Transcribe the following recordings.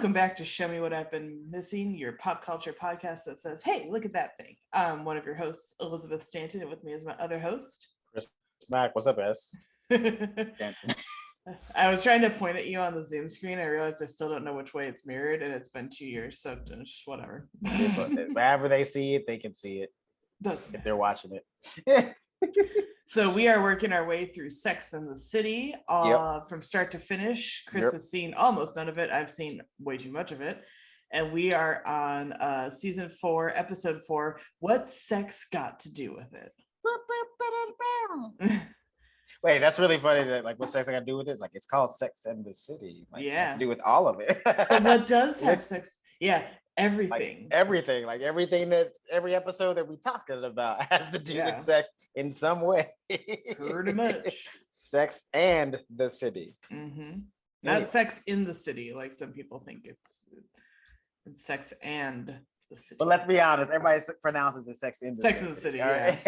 Welcome back to Show Me What I've Been Missing, your pop culture podcast that says, hey, look at that thing. I'm one of your hosts, Elizabeth Stanton, and with me is my other host, Mack. What's up, S? I was trying to point at you on the Zoom screen. I realized I still don't know which way it's mirrored, and it's been 2 years, so just whatever. Wherever they see it, they can see it. Doesn't if they're watching it. So we are working our way through Sex and the City from start to finish. Chris has seen almost none of it. I've seen way too much of it. And we are on season 4, episode 4. What's sex got to do with it? Wait, that's really funny that like what sex I got to do with it? It's like it's called Sex and the City. Like, it has to do with all of it. But what does have sex? Yeah, everything. Like everything that every episode that we talking about has to do with sex in some way. Pretty much. Sex and the city. Mm-hmm. Not sex in the city, like some people think it's sex and the city. But let's be honest, everybody pronounces it sex in the city. Sex in the city, right?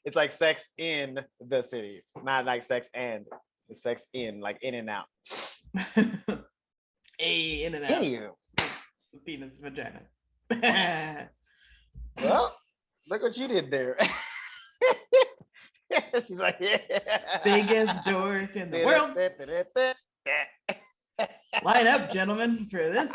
It's like sex in the city, not like sex and. It's sex in, like in and out. In and out. Anywho. Penis, vagina. Well, look what you did there. She's like, biggest dork in the world. Line up, gentlemen, for this.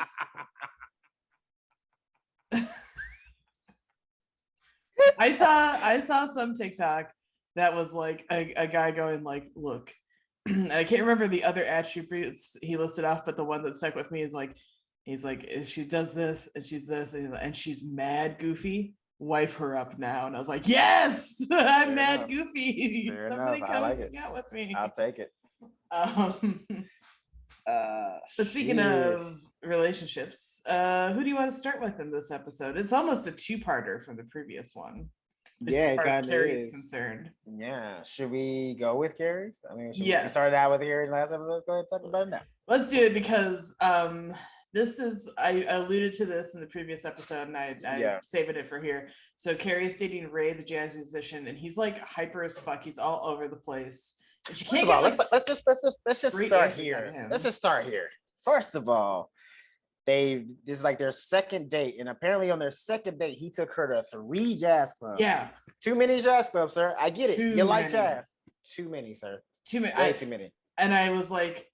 I saw some TikTok that was like a guy going like, look, and I can't remember the other attributes he listed off, but the one that stuck with me is like, he's like, if she does this and she's this and she's mad goofy, wife her up now. And I was like, yes, I'm Fair mad enough. goofy. Fair Somebody enough. come like hang out with me. I'll take it. But speaking of relationships, who do you want to start with in this episode? It's almost a two-parter from the previous one. As far as Carrie is concerned. Yeah. Should we go with Carrie's? I mean, we started out with Carrie's last episode. Let's go ahead and talk about it now. Let's do it because this is, I alluded to this in the previous episode and I saving it for here. So Carrie's dating Ray, the jazz musician, and he's like hyper as fuck. He's all over the place. And she can't let's just start here. Let's just start here. First of all, this is like their second date, and apparently on their second date, he took her to 3 jazz clubs. Yeah. Too many jazz clubs, sir. I get it. You like jazz. Too many, sir. Too many. Way too many. And I was like,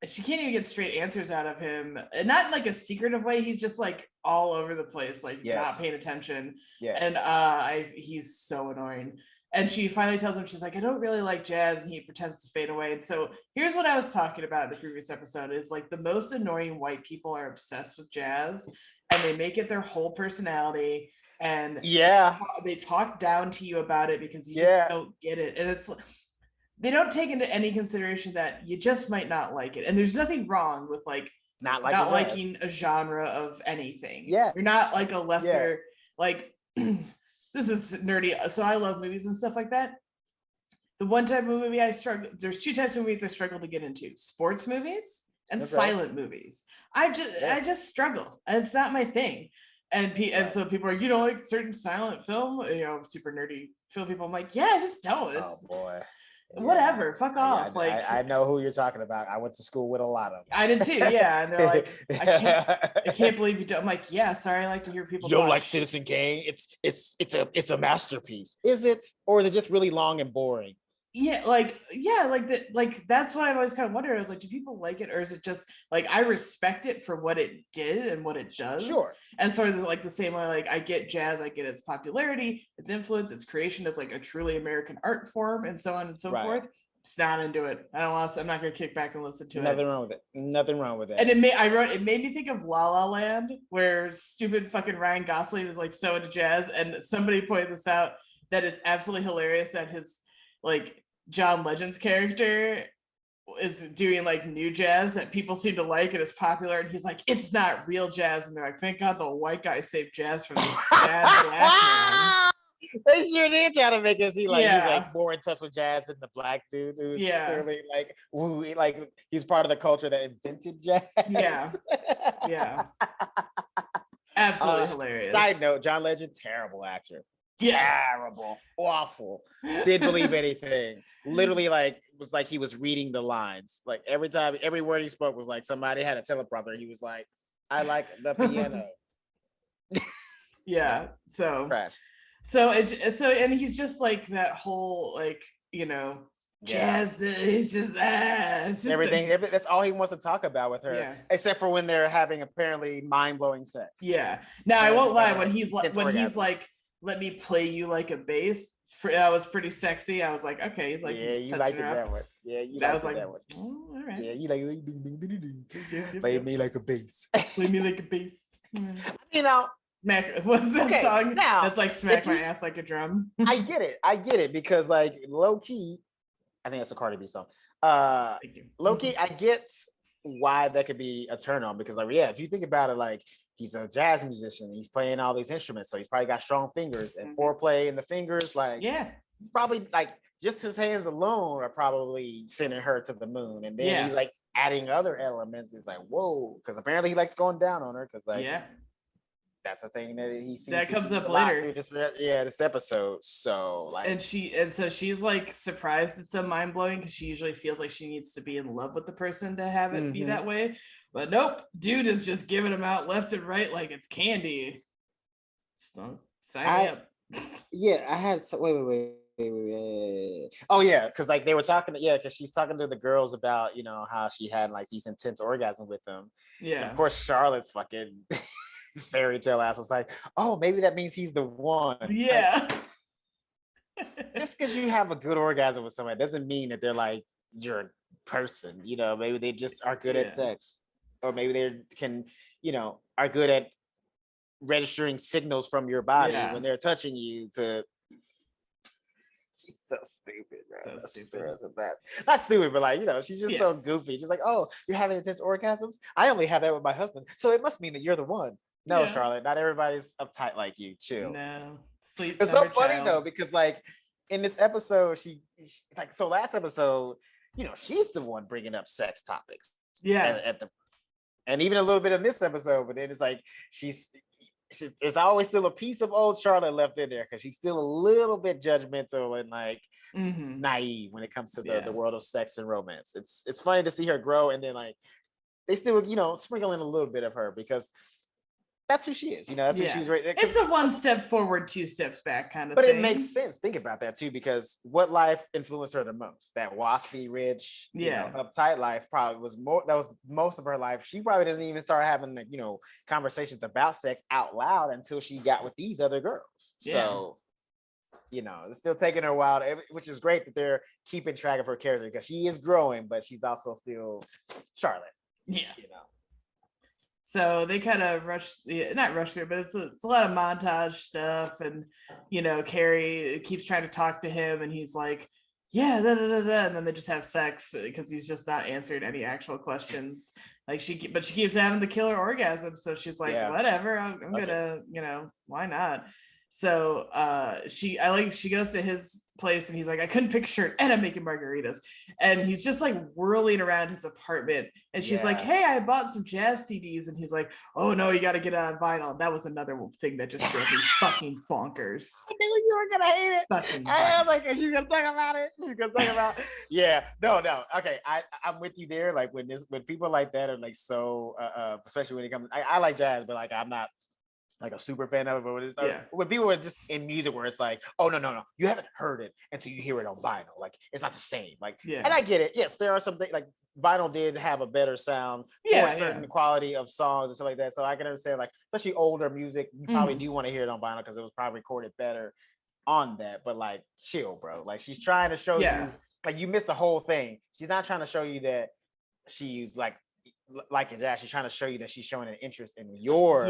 she can't even get straight answers out of him. And not in like a secretive way. He's just like all over the place, like not paying attention. Yes. And he's so annoying. And she finally tells him, she's like, I don't really like jazz. And he pretends to fade away. And so here's what I was talking about in the previous episode is like the most annoying white people are obsessed with jazz and they make it their whole personality. And they talk down to you about it because you just don't get it. And it's, they don't take into any consideration that you just might not like it. And there's nothing wrong with like not liking a genre of anything. Yeah. You're not like a lesser, like, this is nerdy. So I love movies and stuff like that. The one type of movie there's 2 types of movies I struggle to get into: sports movies and silent movies. I just struggle. It's not my thing. And so people are, you know, like certain silent film, you know, super nerdy film people. I'm like, yeah, I just don't. Oh boy. Whatever, fuck off. I know who you're talking about. I went to school with a lot of them. I did too, yeah. And they're like, I can't believe you don't. I'm like, yeah, sorry, I like to hear people. You don't like Citizen Kane? It's a masterpiece. Is it? Or is it just really long and boring? Like that's what I've always kind of wondered. I was like, do people like it, or is it just like I respect it for what it did and what it does? Sure. And sort of like the same way, like I get jazz, I get its popularity, its influence, its creation as like a truly American art form, and so on and so forth. Just not into it. I'm not gonna kick back and listen to it. Nothing wrong with it. And it made me think of La La Land, where stupid fucking Ryan Gosling was like so into jazz, and somebody pointed this out that it's absolutely hilarious that his like John Legend's character is doing like new jazz that people seem to like and it's popular, and he's like, it's not real jazz, and they're like, thank God the white guy saved jazz from the bad black man. They sure did try to make us see like he's like more in touch with jazz than the black dude who's clearly like he's part of the culture that invented jazz. Absolutely hilarious. Side note, John Legend, terrible actor. terrible, awful. Didn't believe anything. Literally, like, it was like he was reading the lines. Like every word he spoke was like somebody had a teleprompter. He was like, I like the piano. Yeah. So Trash. And he's just like that whole, like, jazz. It's just everything. That's all he wants to talk about with her, except for when they're having apparently mind-blowing sex. Yeah. Now I won't lie. When he's like, let me play you like a bass. That was pretty sexy. I was like, okay. He's like, yeah, you liked it that one. Yeah, you liked it that one. Oh, all right. Yeah, you like play me like a bass. Play me like a bass. Mack, what's that song? Now, that's like smack my ass like a drum. I get it because like low key, I think that's a Cardi B song. Low key, I get why that could be a turn on because like if you think about it, like he's a jazz musician, he's playing all these instruments, so he's probably got strong fingers and foreplay in the fingers. Like he's probably like just his hands alone are probably sending her to the moon, and then he's like adding other elements. It's like whoa, because apparently he likes going down on her because like that's a thing that he sees that comes up later. This episode. So like, and so she's like surprised it's so mind blowing because she usually feels like she needs to be in love with the person to have it be that way. But nope, dude is just giving them out left and right like it's candy. So sign me up. Yeah, I had wait. Oh yeah, because like they were talking, because she's talking to the girls about how she had like these intense orgasms with them. Yeah, and of course Charlotte's fucking fairy tale ass was like, oh, maybe that means he's the one. Yeah. Like, just because you have a good orgasm with somebody doesn't mean that they're like your person. Maybe they just are good at sex, or maybe they can, are good at registering signals from your body when they're touching you to. She's so stupid, bro. So stupid. Not stupid, but like, she's just so goofy. Just like, oh, you're having intense orgasms? I only have that with my husband, so it must mean that you're the one. No, Charlotte, not everybody's uptight like you. Chill. No. It's so funny though, because like in this episode, she's like, so last episode, she's the one bringing up sex topics. Yeah. And even a little bit in this episode, but then it's like there's always still a piece of old Charlotte left in there because she's still a little bit judgmental and like naive when it comes to the world of sex and romance. It's funny to see her grow, and then like they still sprinkle in a little bit of her because that's who she is. That's who she's right. It's a one step forward, two steps back kind of thing. But it makes sense. Think about that too, because what life influenced her the most? That waspy, rich, uptight life probably was more. That was most of her life. She probably doesn't even start having conversations about sex out loud until she got with these other girls. Yeah. So it's still taking her a while, which is great that they're keeping track of her character because she is growing, but she's also still Charlotte. Yeah. So they kind of not rush through, but it's a lot of montage stuff. And, Carrie keeps trying to talk to him and he's like, yeah, da, da, da, da. And then they just have sex because he's just not answered any actual questions. Like but she keeps having the killer orgasm. So she's like, whatever, I'm gonna, why not? So she goes to his place and he's like, I couldn't pick a shirt and I'm making margaritas. And he's just like whirling around his apartment. And she's like, hey, I bought some jazz CDs. And he's like, oh no, you got to get it on vinyl. That was another thing that just drove me fucking bonkers. I knew you were going to hate it. I was like, she's going to talk about it. She's going to talk about it. Yeah, no. Okay, I'm with you there. Like when people like that are like so, especially when it comes, I like jazz, but like I'm not like a super fan of it, but when people are just in music where it's like, oh no, you haven't heard it until you hear it on vinyl. Like it's not the same. Like, and I get it. Yes, there are some things like vinyl did have a better sound for a certain quality of songs and stuff like that. So I can understand, like, especially older music, you probably do want to hear it on vinyl because it was probably recorded better on that. But like, chill, bro. Like she's trying to show you, like you missed the whole thing. She's not trying to show you that she's like jazz. She's trying to show you that she's showing an interest in your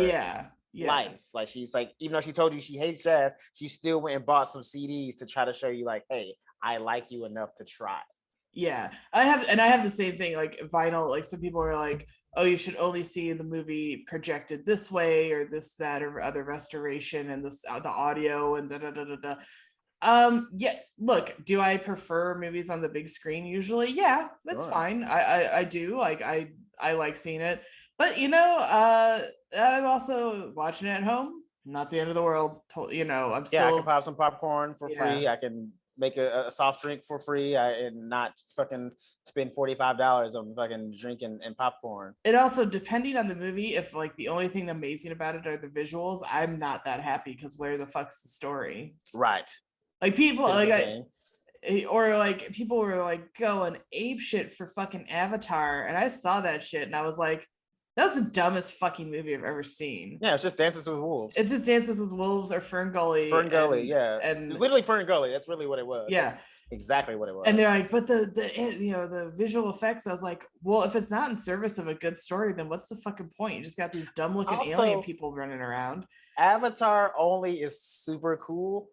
life. Like she's like, even though she told you she hates jazz, she still went and bought some CDs to try to show you like, hey, I like you enough to try. Yeah, I have the same thing. Like vinyl, like some people are like, oh, you should only see the movie projected this way or this, that, or other restoration and this the audio and da da da da da. Look, do I prefer movies on the big screen usually? Yeah, that's fine. I do. Like I like seeing it. But I'm also watching it at home not the end of the world. You know, I'm still. Yeah, I can pop some popcorn for free. I can make a soft drink for free and not fucking spend $45 on fucking drinking and popcorn. It also, depending on the movie, if like the only thing amazing about it are the visuals, I'm not that happy because where the fuck's the story? Right. Like people or like people were like going ape shit for fucking Avatar, and I saw that shit and I was like, that was the dumbest fucking movie I've ever seen. Yeah, it's just Dances with Wolves. It's just Dances with Wolves or Fern Gully. Yeah. And it's literally Fern Gully. That's really what it was. Yeah. That's exactly what it was. And they're like, but the visual effects, I was like, well, if it's not in service of a good story, then what's the fucking point? You just got these dumb looking alien people running around. Avatar only is super cool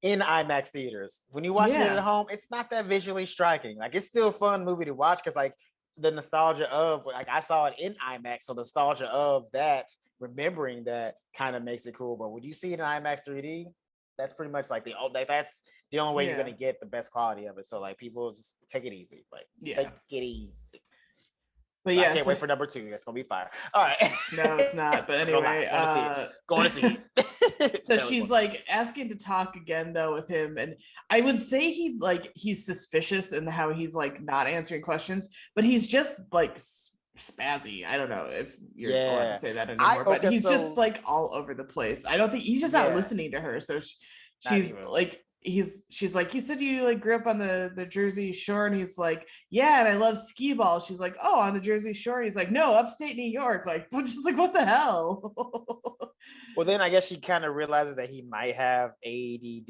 in IMAX theaters. When you watch it at home, it's not that visually striking. Like, it's still a fun movie to watch because like the nostalgia of, like, I saw it in IMAX, so the nostalgia of that, remembering that kind of makes it cool. But when you see it in IMAX 3D, that's pretty much like that's the only way you're gonna get the best quality of it. So like, people just take it easy. Like, take it easy. But yeah, I can't wait for number 2. That's gonna be fire. All right. No, it's not. But anyway, going to see it. So she's like asking to talk again though with him, and I would say he's suspicious in how he's like not answering questions, but he's just like spazzy. I don't know if you're allowed to say that anymore, but he's just like all over the place. I don't think he's just not listening to her. So she's like, she's like, you said you like grew up on the Jersey Shore, and he's like, yeah, and I love skee ball. She's like, oh, on the Jersey Shore. He's like, no, upstate New York. Like, just like, what the hell? Well, then I guess she kind of realizes that he might have ADD.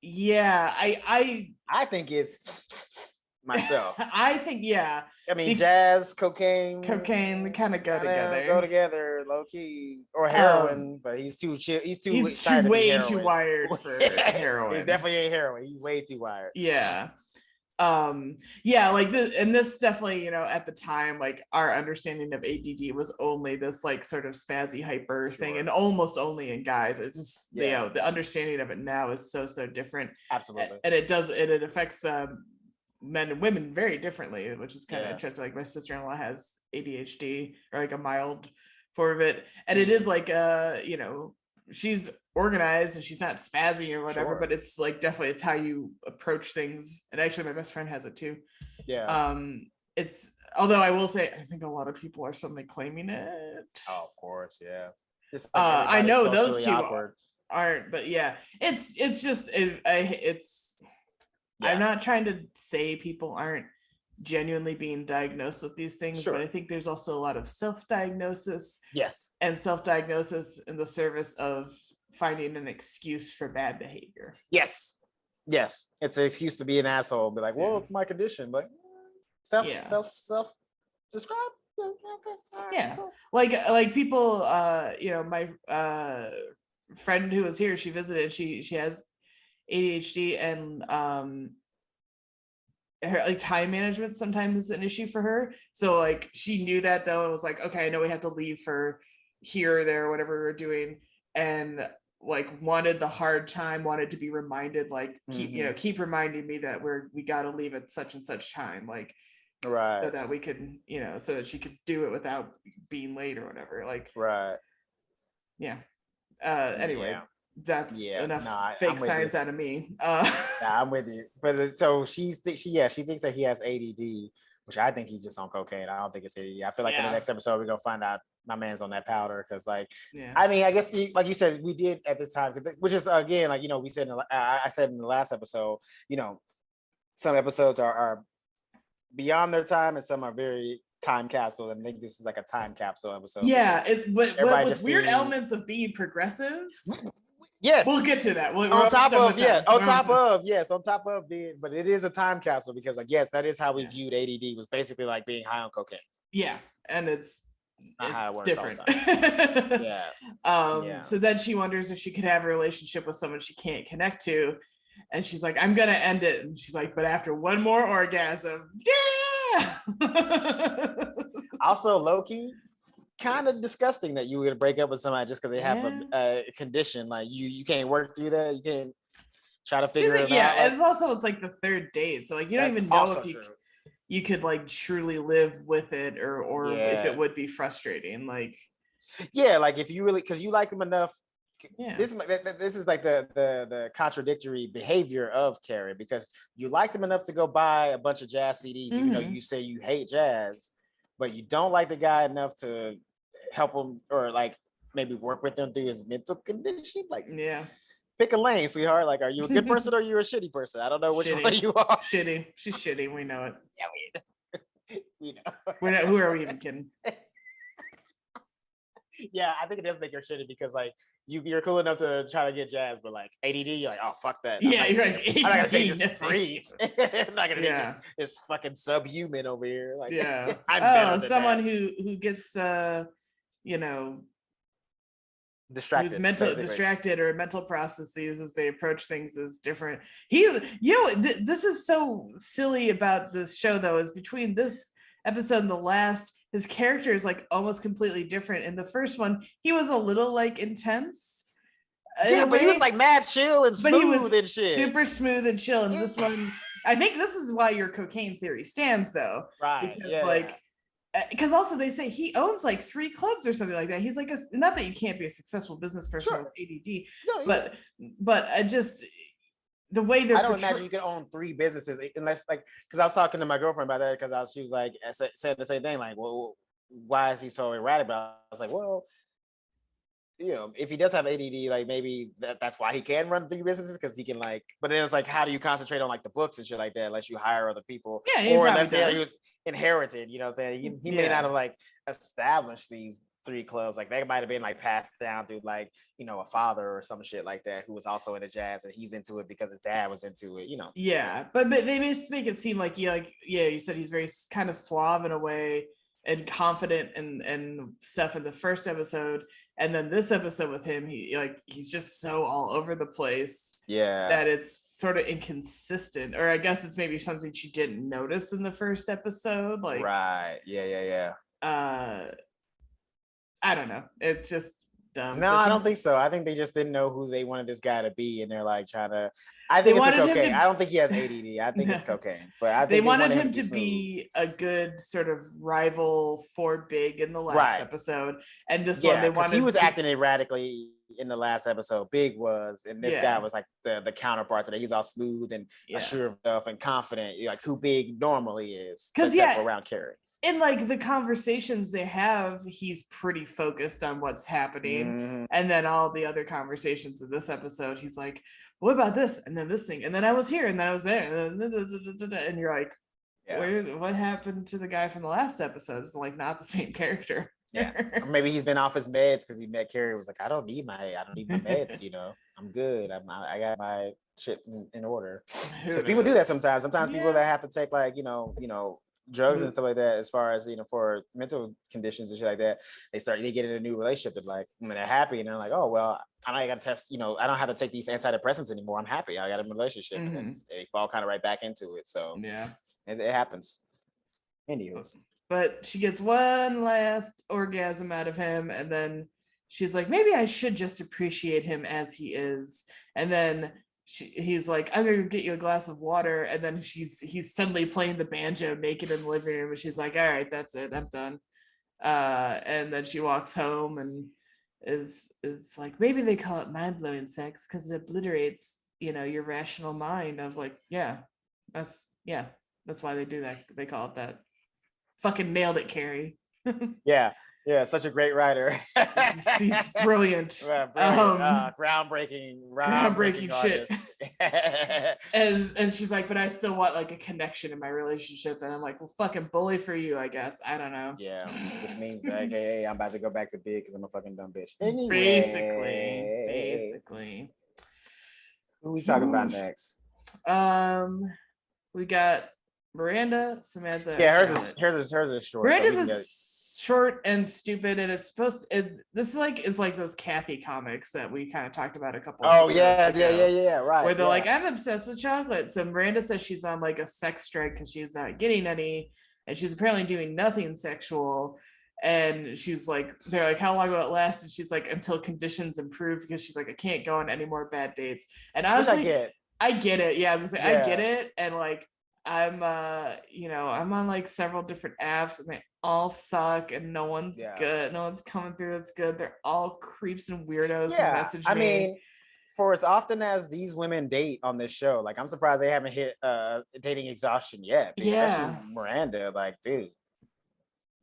Yeah, I think it's myself. I think I mean, jazz, cocaine, they kind of go together, low key, or heroin. But he's too way too wired for heroin. He definitely ain't heroin. He's way too wired. Yeah. Like this definitely, you know, at the time, like our understanding of ADD was only this like sort of spazzy hyper thing, and almost only in guys. It's just you know, the understanding of it now is so different. Absolutely. And it affects men and women very differently, which is kind of interesting. Like my sister-in-law has ADHD, or like a mild form of it, and it is like you know, she's organized and she's not spazzy or whatever, but it's like definitely it's how you approach things. And actually my best friend has it too. It's, although I will say I think a lot of people are suddenly claiming it. Oh, of course. I know those two aren't, but it's just I'm not trying to say people aren't genuinely being diagnosed with these things, but I think there's also a lot of self-diagnosis. And self-diagnosis in the service of finding an excuse for bad behavior. Yes, it's an excuse to be an asshole. Be like, well, it's my condition, but self describe. Cool. Like people, you know, my friend who was here, she visited. She has ADHD, and her like time management sometimes is an issue for her. So like she knew that though, and was like, okay, I know we have to leave for here or there or whatever we're doing, and like wanted to be reminded, like keep reminding me that we got to leave at such and such time, like so that we could, you know, so that she could do it without being late or whatever, like anyway. That's enough fake science out of me. I'm with you. But so she thinks that he has ADD, which I think he's just on cocaine. I don't think it's ADD. I feel like in the next episode we're gonna find out my man's on that powder, because like I mean, I guess like you said, we did at this time, which is again, like, you know, we said I said in the last episode, you know, some episodes are beyond their time and some are very time capsule, and I think this is like a time capsule episode. But with weird elements of being progressive. Yes, we'll get to that. On top of being, but it is a time capsule, because like, yes, that is how we viewed ADD, was basically like being high on cocaine. And it's not how it works different. All the time. So then she wonders if she could have a relationship with someone she can't connect to, and she's like, I'm gonna end it, and she's like, but after one more orgasm. Also, low-key, kind of disgusting that you were gonna break up with somebody just because they have a condition. Like you can't work through that. You can't try to figure it out. Yeah, it's like the third date, so like you don't even know if you could like truly live with it, or if it would be frustrating. Like like if you really, because you like them enough Yeah. This is like the contradictory behavior of Carrie, because you liked him enough to go buy a bunch of jazz CDs, even though you say you hate jazz, but you don't like the guy enough to help him or like maybe work with him through his mental condition. Like, yeah, pick a lane, sweetheart. Like, are you a good person or are you a shitty person? I don't know which one you are. Shitty. She's shitty. We know it. Yeah, we know. Who are we even kidding? Yeah, I think it does make her shitty because like you're cool enough to try to get jazz, but like ADD, you're like, oh fuck that. Yeah, you're like I'm not gonna take this ADD. free. I'm not gonna take this fucking subhuman over here. Like, yeah, I'm better than someone that. who gets Distracted, who's distracted or mental processes as they approach things is different. This is so silly about this show though, is between this episode and the last, his character is like almost completely different. In the first one, he was a little like intense. Yeah, but he was like mad chill and smooth and shit. Super smooth and chill. And this one, I think this is why your cocaine theory stands though. Right. Because because also they say he owns like 3 clubs or something like that. He's like not that you can't be a successful business person with ADD, but I just the way they're. I don't imagine you can own 3 businesses unless like, because I was talking to my girlfriend about that because she was like saying the same thing, like, well, why is he so erratic? But I was like, well, if he does have ADD, like maybe that's why he can run 3 businesses, because he can like. But then it's like, how do you concentrate on like the books and shit like that unless you hire other people? Yeah, or unless he was inherited. You know what I'm saying? He may not have like established these 3 clubs. Like they might have been like passed down through like a father or some shit like that who was also into jazz and he's into it because his dad was into it. Yeah, but they just make it seem like you said he's very kind of suave in a way and confident and stuff in the first episode, and then this episode with him, he's just so all over the place. Yeah, that it's sort of inconsistent, or I guess it's maybe something she didn't notice in the first episode. Like, right? Yeah. I don't know. It's just dumb. No, I don't think so. I think they just didn't know who they wanted this guy to be, and they're like trying to. I think it's the cocaine. I don't think he has ADD. I think it's cocaine. But I think they wanted him to be a good sort of rival for Big in the last episode, and this one they wanted. He was acting erratically in the last episode. Big was, and this guy was like the counterpart to that. He's all smooth and assured of stuff and confident, like who Big normally is. Because around Carrie. In like the conversations they have, he's pretty focused on what's happening. And then all the other conversations of this episode, he's like, what about this? And then this thing. And then I was here and then I was there. And you're like, what happened to the guy from the last episode? It's like not the same character. Yeah. Or maybe he's been off his meds because he met Carrie, was like, I don't need my meds, I'm good. I got my shit in order. Because people do that sometimes. Sometimes people that have to take like, drugs and stuff like that, as far as for mental conditions and shit like that, they get in a new relationship and like when they're happy and they're like, oh well, I gotta test, I don't have to take these antidepressants anymore, I'm happy, I got a relationship. And then they fall kind of right back into it. So it happens. Anyway, but she gets one last orgasm out of him and then she's like, maybe I should just appreciate him as he is. And then he's like, I'm gonna get you a glass of water, and then he's suddenly playing the banjo naked in the living room, and she's like, all right, that's it, I'm done. And then she walks home and is like, maybe they call it mind-blowing sex because it obliterates your rational mind. I was like, that's why they do that. They call it that. Fucking nailed it, Carrie. Yeah, such a great writer. He's brilliant. Groundbreaking shit. and she's like, but I still want like a connection in my relationship. And I'm like, well, fucking bully for you, I guess. I don't know. Yeah, which means like, hey, I'm about to go back to Big because I'm a fucking dumb bitch. Anyway. Basically. Who we talking about next? We got Miranda, Samantha. Yeah, hers is short. Miranda's is short and stupid, and it's it's like those Kathy comics that we kind of talked about a couple of yeah, right, where they're like, I'm obsessed with chocolate. So Miranda says she's on like a sex strike because she's not getting any, and she's apparently doing nothing sexual. And she's like, they're like, how long will it last? And she's like, until conditions improve, because she's like, I can't go on any more bad dates. And I was like, I get it. Yeah, I was gonna say, I get it. And like, I'm I'm on like several different apps, and all suck and no one's good. No one's coming through that's good. They're all creeps and weirdos who message me. I mean, for as often as these women date on this show, like I'm surprised they haven't hit dating exhaustion yet. Especially Miranda. Like, dude,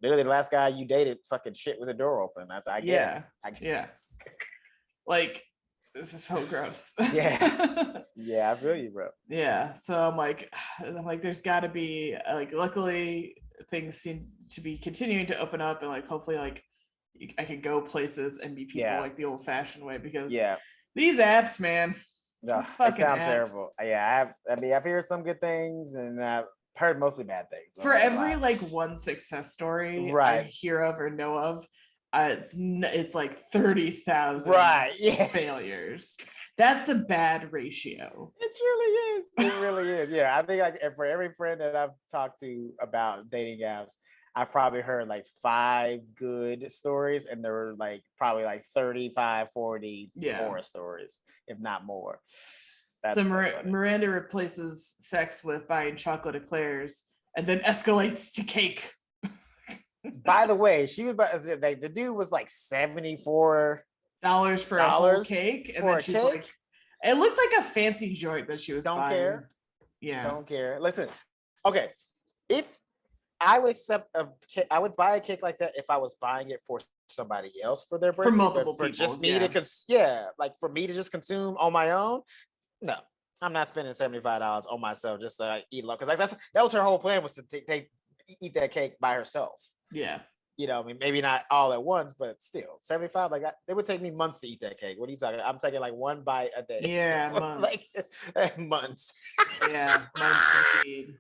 literally the last guy you dated fucking shit with the door open. That's I get it. Like, this is so gross. Yeah, I feel you, bro. Yeah. So I'm like, there's gotta be like, luckily things seem to be continuing to open up and like hopefully like I can go places and meet people like the old fashioned way, because these apps, man, no, it sounds terrible. Yeah, I've heard some good things and I've heard mostly bad things. For every like one success story I hear of or know of, it's like 30,000 failures. That's a bad ratio. It really is. It really is. Yeah, I think like for every friend that I've talked to about dating apps, I probably heard like 5 good stories, and there were like probably like 35, 40 horror stories, if not more. So Miranda replaces sex with buying chocolate eclairs and then escalates to cake. By the way, she was the dude was like $74 for a whole cake, and then she's like, it looked like a fancy joint that she was buying. Care. Yeah, don't care. Listen, okay, if I would accept I would buy a cake like that if I was buying it for somebody else for their birthday, for multiple people, just me like for me to just consume on my own. No, I'm not spending $75 on myself just to eat alone, because like that was her whole plan, was to eat that cake by herself. Yeah. You know, I mean, maybe not all at once, but still, 75. Like it would take me months to eat that cake. What are you talking? I'm taking like one bite a day. Yeah, months. Like months. Yeah, months indeed.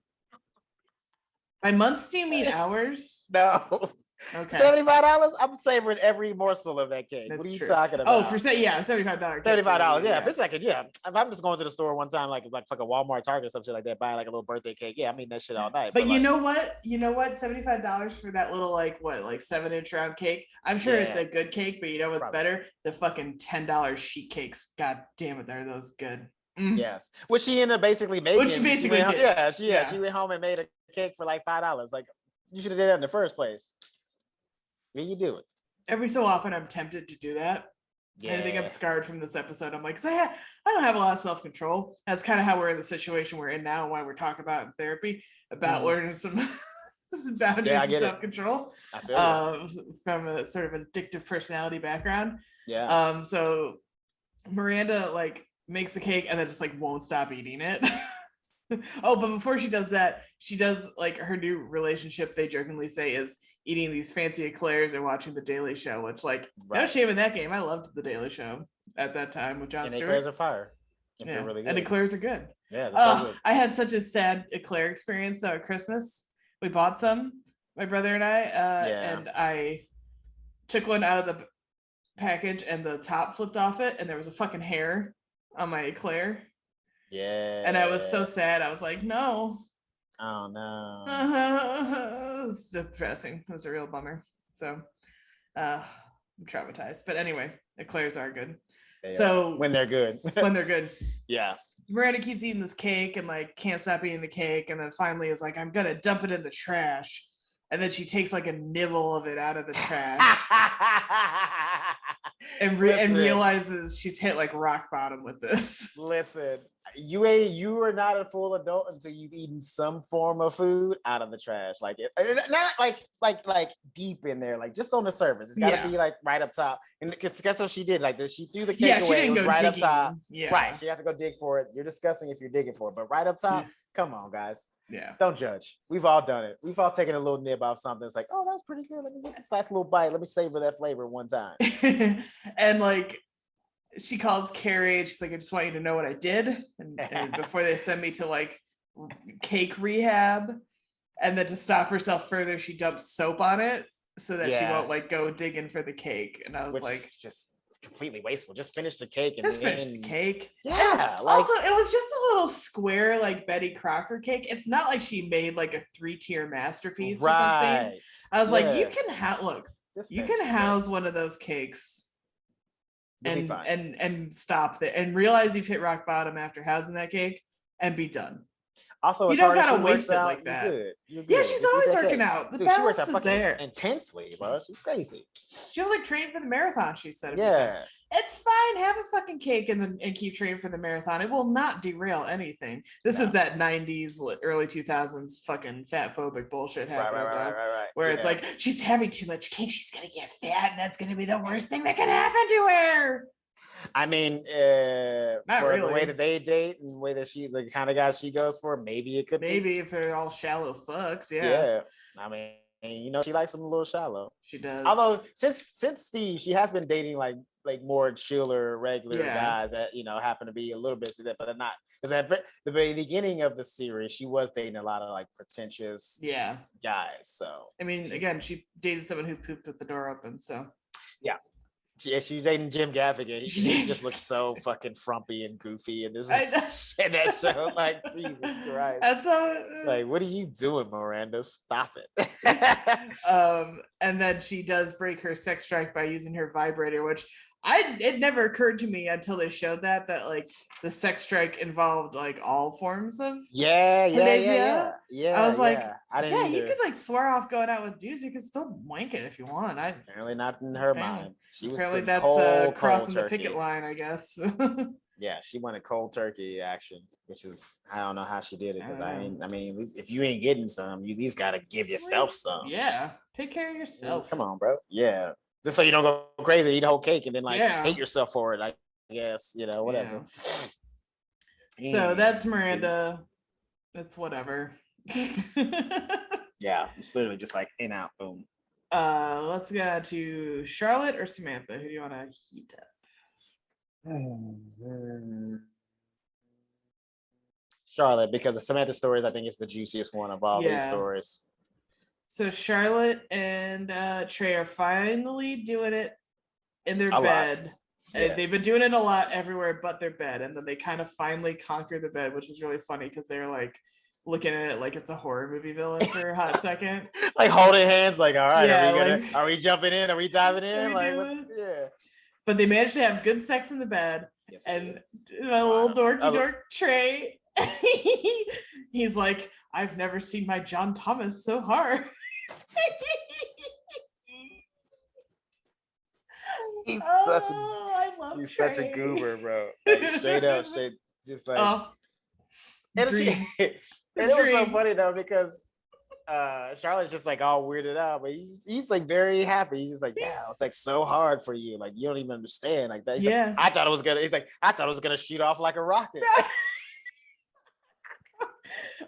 By months, do you mean hours? No. Okay. $75. I'm savoring every morsel of that cake. That's what are you talking about? Oh, for $75. $35. Yeah, if it's like if I'm just going to the store one time, like fucking Walmart, Target, or something like that, buying like a little birthday cake. Yeah, I mean that shit all night. But you know what? $75 for that little like 7-inch round cake. I'm sure it's a good cake, but you know what's better? The fucking $10 sheet cakes. God damn it, are those good? Mm. Yes. Which she ended up basically making. Which she basically did. She went home and made a cake for like $5. Like, you should have did that in the first place. You do it every so often. I'm tempted to do that. I think I'm scarred from this episode. I'm like, I don't have a lot of self-control. That's kind of how we're in the situation we're in now, and why we're talking about in therapy about learning some boundaries and self-control from a sort of addictive personality background. So Miranda like makes the cake and then just like won't stop eating it. But before she does that, she does like her new relationship, they jokingly say, is eating these fancy eclairs and watching The Daily Show, which like no shame in that game. I loved The Daily Show at that time with Jon Stewart. And eclairs are fire. They're really good. And eclairs are good. Yeah, so good. I had such a sad eclair experience at Christmas. We bought some, my brother and I, and I took one out of the package and the top flipped off it, and there was a fucking hair on my eclair. Yeah. And I was so sad. I was like, no. Oh no. It was depressing. It was a real bummer. So I'm traumatized. But anyway, eclairs are good. When they're good. When they're good. Yeah. So Miranda keeps eating this cake and like can't stop eating the cake, and then finally is like, I'm gonna dump it in the trash. And then she takes like a nibble of it out of the trash. and realizes she's hit like rock bottom with this. Listen, you are not a full adult until you've eaten some form of food out of the trash, like not like deep in there, like just on the surface. It's got to be like right up top. And guess what she did? Like she threw the cake away. It was right digging. Up top. Yeah. Right. She have to go dig for it. You're disgusting if you're digging for it, but right up top. Come on, guys. Yeah. Don't judge. We've all done it. We've all taken a little nib off something. It's like, oh, that was pretty good. Let me get this last little bite. Let me savor that flavor one time. And like, she calls Carrie. She's like, I just want you to know what I did. And before they send me to like cake rehab. And then to stop herself further, she dumps soap on it so that she won't like go digging for the cake. And I was like, just completely wasteful. Just finish the cake. And finish the cake. Yeah. Like, also, it was just a little square like Betty Crocker cake. It's not like she made like a 3-tier masterpiece or something. I was like, you can house one of those cakes and stop there and realize you've hit rock bottom after housing that cake and be done. Also, You as don't hard as gotta she waste works it out, like that. you're good. Yeah, she's Just eat always that working cake. out. The Dude, she works balance out is fucking there. intensely, bro. She's crazy. She was like training for the marathon. She said a few times. Yeah. It's fine. Have a fucking cake and keep training for the marathon. It will not derail anything. This is that 90s, early 2000s fucking fat phobic bullshit happening Right. where it's like she's having too much cake. She's gonna get fat, and that's gonna be the worst thing that can happen to her. I mean, Not for really. the way that they date and the way that she, the kind of guy she goes for, maybe it could maybe if they're all shallow fucks. Yeah. I mean, she likes them a little shallow. She does. Although since Steve, she has been dating like more chiller, regular guys that happen to be a little bit, but not, because at the very beginning of the series, she was dating a lot of like pretentious guys. So I mean, again, she dated someone who pooped with the door open. So she's dating Jim Gaffigan. He just looks so fucking frumpy and goofy, and this in that show, like Jesus Christ. That's like, what are you doing, Miranda? Stop it. And then she does break her sex drive by using her vibrator, which it never occurred to me until they showed that like the sex strike involved like all forms of yeah. I was like, I didn't either. You could like swear off going out with dudes. You could still wank it if you want. Apparently not in her mind. She was apparently that's crossing the picket line, I guess. Yeah, she wanted cold turkey action, which is, I don't know how she did it, because I mean, at least if you ain't getting some, you at least gotta give yourself some. Yeah, take care of yourself. Come on, bro. Yeah, just so you don't go crazy, eat a whole cake, and then like hate yourself for it. I guess, whatever. So that's Miranda. That's whatever. Yeah, it's literally just like in out, boom. Let's get to Charlotte or Samantha. Who do you want to heat up? Charlotte, because the Samantha stories, I think, is the juiciest one of all these stories. So Charlotte and Trey are finally doing it in their a bed. Yes. They've been doing it a lot everywhere but their bed, and then they kind of finally conquer the bed, which was really funny because they're like looking at it like it's a horror movie villain for a hot second. Like holding hands, like, all right, are we jumping in? Are we diving in? But they managed to have good sex in the bed. Yes, and my little dork Trey, he's like, I've never seen my John Thomas so hard. He's such a goober, bro. Like, straight up, just like. It was so funny though, because Charlotte's just like all weirded out, but he's like very happy. He's just like, it's like so hard for you, like you don't even understand like that. He's like, I thought it was gonna shoot off like a rocket.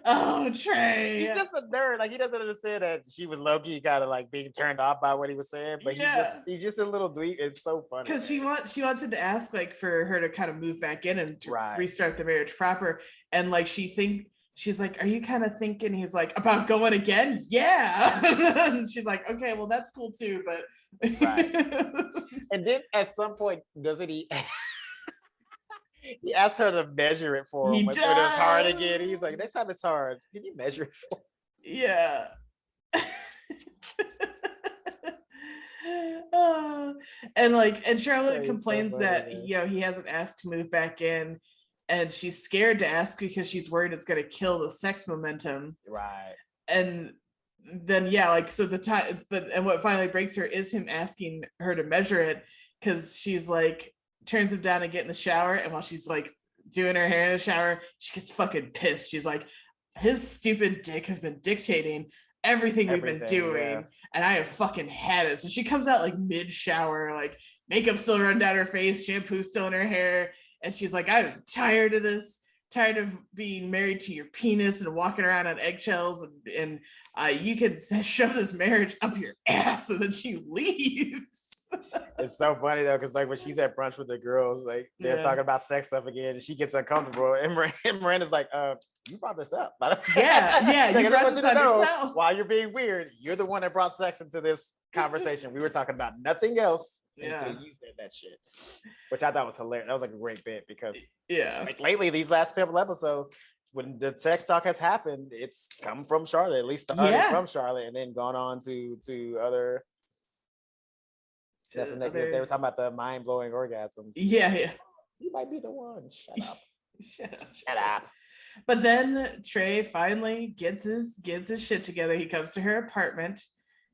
Oh, Trey. He's just a nerd. Like, he doesn't understand that she was low-key kind of like being turned off by what he was saying, but he's just a little dweeb. It's so funny. Because she wanted to ask like for her to kind of move back in and to restart the marriage proper. And like she's like, are you kind of thinking, he's like, about going again? Yeah. And she's like, okay, well that's cool too, but and then at some point doesn't he he asked her to measure it for him when it was hard again. He's like, next time it's hard, can you measure it for me? Yeah. And Charlotte complains that he hasn't asked to move back in, and she's scared to ask because she's worried it's going to kill the sex momentum. Right. And then and what finally breaks her is him asking her to measure it, because she's like, turns him down and get in the shower, and while she's like doing her hair in the shower, she gets fucking pissed. She's like, his stupid dick has been dictating everything we've been doing, and I have fucking had it. So she comes out like mid shower, like makeup still running down her face, shampoo still in her hair, and she's like, I'm tired of this, tired of being married to your penis and walking around on eggshells, and you can shove this marriage up your ass. And then she leaves. It's so funny though, because like when she's at brunch with the girls, like they're talking about sex stuff again, and she gets uncomfortable, and Miranda's like, you brought this up. You brought this on yourself. While you're being weird, you're the one that brought sex into this conversation. We were talking about nothing else until you said that shit, which I thought was hilarious. That was like a great bit, because like lately, these last several episodes, when the sex talk has happened, it's come from Charlotte, at least started from Charlotte, and then gone on to other. They were talking about the mind-blowing orgasms. Yeah. You might be the one. Shut up. Shut up. But then Trey finally gets his shit together. He comes to her apartment.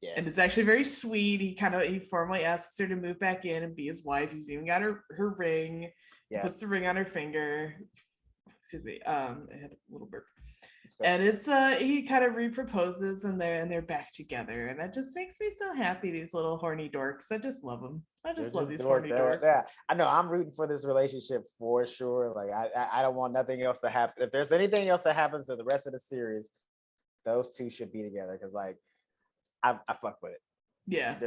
Yes. And it's actually very sweet. He formally asks her to move back in and be his wife. He's even got her ring. Yes. Puts the ring on her finger. Excuse me. I had a little burp. And it's he kind of reproposes and they're back together. And it just makes me so happy, these little horny dorks. I just love them. I just love these horny dorks. Yeah. I know I'm rooting for this relationship for sure. Like I don't want nothing else to happen. If there's anything else that happens to the rest of the series, those two should be together because like I fuck with it. Yeah.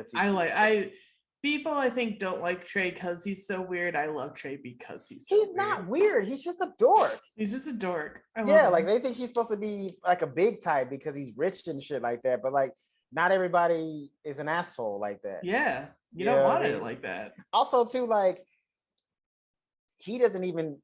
People I think don't like Trey because he's so weird. I love Trey because he's weird. Not weird. He's just a dork. He's just a dork. Like they think he's supposed to be like a big type because he's rich and shit like that. But like not everybody is an asshole like that. Yeah. You don't want it like that. Also too, like he doesn't even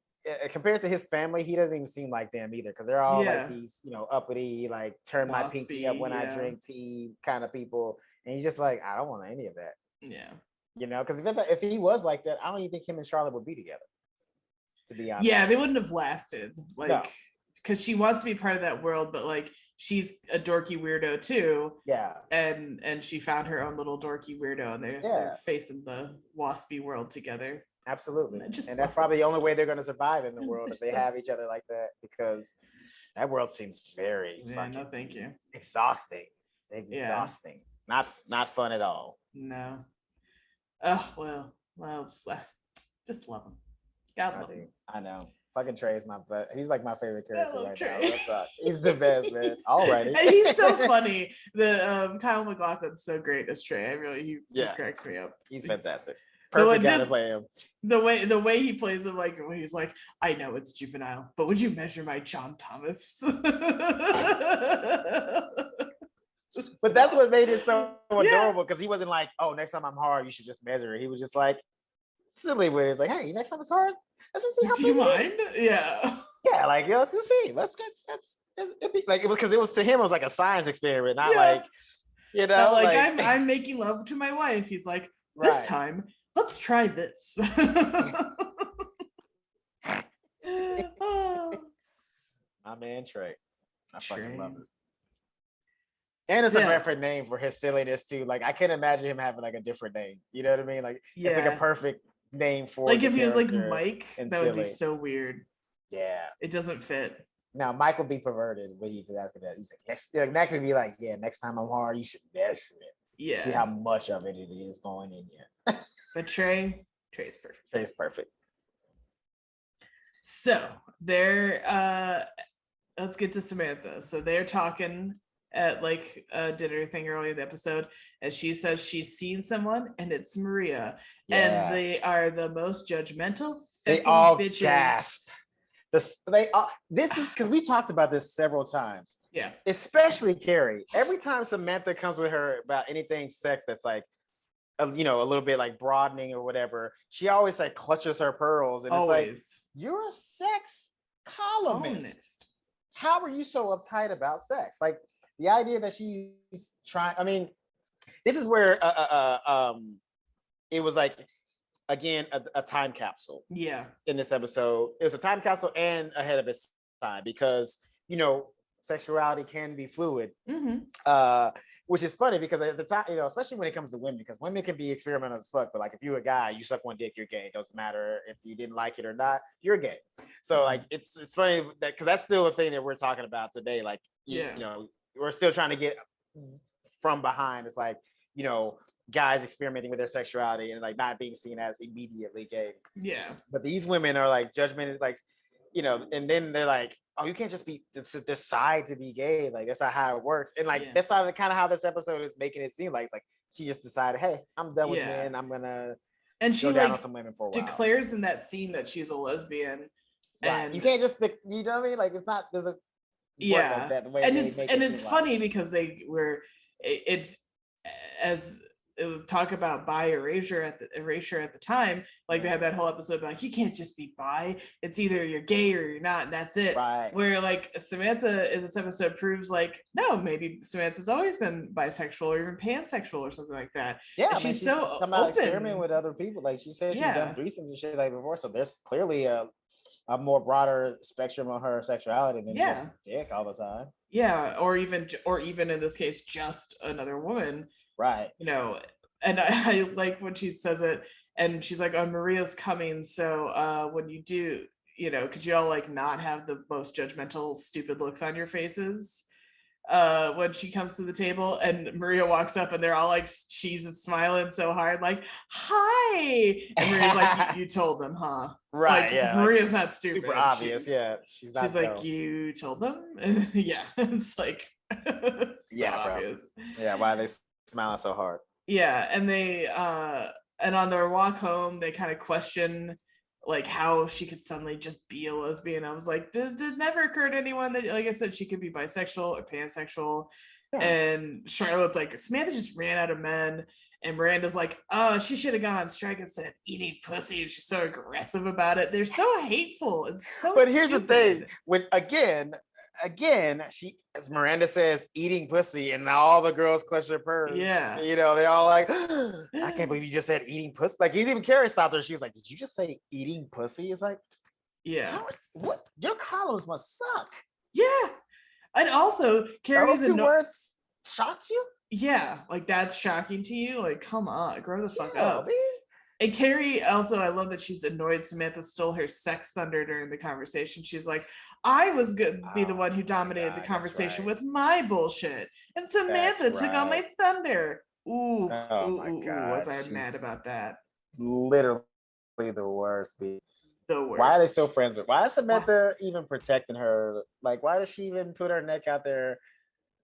compared to his family, he doesn't even seem like them either because they're all like these, uppity, like turn my pinky up when I drink tea kind of people. And he's just like, I don't want any of that. Yeah. Because if he was like that, I don't even think him and Charlotte would be together. To be honest. Yeah, they wouldn't have lasted. Like, because she wants to be part of that world, but like she's a dorky weirdo too. Yeah. And she found her own little dorky weirdo, and they're facing the waspy world together. Absolutely. And that's probably the only way they're going to survive in the world if they have each other like that, because that world seems very no, thank you. Exhausting. Not fun at all. No. Oh well, it's just love him. God love him. I know. Fucking Trey is he's like my favorite character right now. He's the best, man. Alrighty. And he's so funny. The Kyle MacLachlan's so great as Trey. He cracks me up. He's fantastic. Perfect guy to play him. The way he plays him, like when he's like, I know it's juvenile, but would you measure my John Thomas? But that's what made it so adorable, because he wasn't like, oh, next time I'm hard, you should just measure it. He was just like silly with it. It's like, hey, next time it's hard, let's just see how. Do you mind? Yeah, like let's just see. Let's get it be like it was, because it was to him, it was like a science experiment, not like like I'm making love to my wife. He's like, this time, let's try this. My man Trey, I fucking love it. And it's a different name for his silliness too. Like I can't imagine him having like a different name. You know what I mean? Like it's like a perfect name for like if he was like Mike, that would be so weird. Yeah, it doesn't fit. Now Mike would be perverted when he was asking that. He's like next would be like, next time I'm hard, you should measure it. Yeah, see how much of it is going in here. But Trey's perfect. Trey's perfect. So they're let's get to Samantha. So they're talking at like a dinner thing earlier in the episode, and she says she's seen someone and it's Maria, and they are the most judgmental. They all bitches. Gasp. This is because we talked about this several times. Yeah, especially Carrie. Every time Samantha comes with her about anything sex that's like, a little bit like broadening or whatever, she always like clutches her pearls, and it's like, you're a sex columnist. How are you so uptight about sex? Like the idea that she's trying. I mean, this is where it was like, again, a time capsule. Yeah. In this episode, it was a time capsule and ahead of its time, because sexuality can be fluid. Mm-hmm. Which is funny because at the time, especially when it comes to women, because women can be experimental as fuck. But like, if you're a guy, you suck one dick, you're gay. It doesn't matter if you didn't like it or not, you're gay. So like, it's funny that, because that's still a thing that we're talking about today. Like, we're still trying to get from behind. It's like, guys experimenting with their sexuality and like not being seen as immediately gay. Yeah. But these women are like judgmental, like, and then they're like, oh, you can't just decide to be gay. Like, that's not how it works. And like, that's kind of how this episode is making it seem like. It's like she just decided, hey, I'm done with men. I'm gonna go down on some women for a while. Declares in that scene that she's a lesbian. Right. And you can't just, you know what I mean? Like, it's not, there's a like that, the way and it's funny because it's as it was talk about bi erasure at the time. Like they had that whole episode like, you can't just be bi. It's either you're gay or you're not, and that's it. Right. Where like Samantha in this episode proves like, no, maybe Samantha's always been bisexual or even pansexual or something like that. Yeah, and she's so open. Experimenting with other people. Like she said, she's done threesomes and shit like before. So there's clearly a a more broader spectrum of her sexuality than just Yeah. dick all the time. Yeah, or even in this case, just another woman. Right. You know, and I like when she says it, and she's like, "Oh, Maria's coming, so when you do, could you all like not have the most judgmental, stupid looks on your faces?" When she comes to the table, and Maria walks up and they're all like, she's smiling so hard, like, "Hi," and Maria's like, you told them, huh? Right. Like, Yeah. Maria's not stupid. Super obvious. Yeah. She's like, you told them. Yeah, it's like so yeah, obvious. Bro. Yeah, why are they smiling so hard? Yeah, and they and on their walk home, they kind of question like how she could suddenly just be a lesbian. I was like, did it never occur to anyone that, like I said, she could be bisexual or pansexual? Yeah. And Charlotte's like, Samantha just ran out of men. And Miranda's like, oh, she should have gone on strike instead of eating pussy. And she's so aggressive about it. They're so hateful. It's so But here's stupid. the thing, when again, she, as Miranda says, eating pussy, and all the girls clutch their purse. Yeah. They're all like, I can't believe you just said eating pussy. Like, even Carrie stopped her. She was like, did you just say eating pussy? It's like, yeah. What? Your columns must suck. Yeah. And also, Carrie's those two words shocks you? Yeah, like that's shocking to you. Like, come on, grow the fuck up. Man. And Carrie also, I love that she's annoyed Samantha stole her sex thunder during the conversation. She's like, I was going to be the one who dominated the conversation with my bullshit. And Samantha took on my thunder. Ooh, was I mad about that? Literally the worst. The worst. Why are they still friends with? Why is Samantha even protecting her? Like, why does she even put her neck out there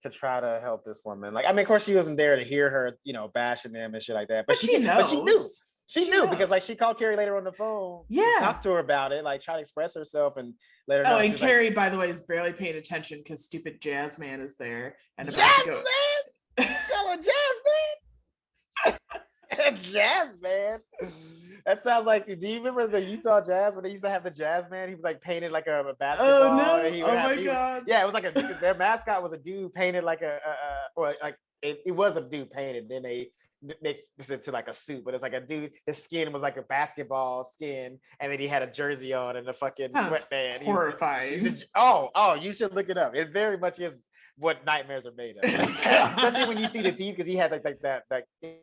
to try to help this woman? Like, I mean, of course she wasn't there to hear her, bashing them and shit like that. But she knows. But she knew. She knew because like she called Carrie later on the phone. Yeah. Talked to her about it, like try to express herself and let her know. Oh, and Carrie, by the way, is barely paying attention because stupid Jazz Man is there. And Jazz Man? Hello, Jazz Man? Jazz Man. That sounds like, do you remember the Utah Jazz when they used to have the Jazz Man? He was like painted like a basketball. Oh no! My god! Yeah, it was like their mascot was a dude painted like it was a dude painted. Then they mixed it to like a suit, but it's like a dude. His skin was like a basketball skin, and then he had a jersey on and a fucking sweatband. Horrifying. You should look it up. It very much is what nightmares are made of. Especially when you see the teeth, because he had like that.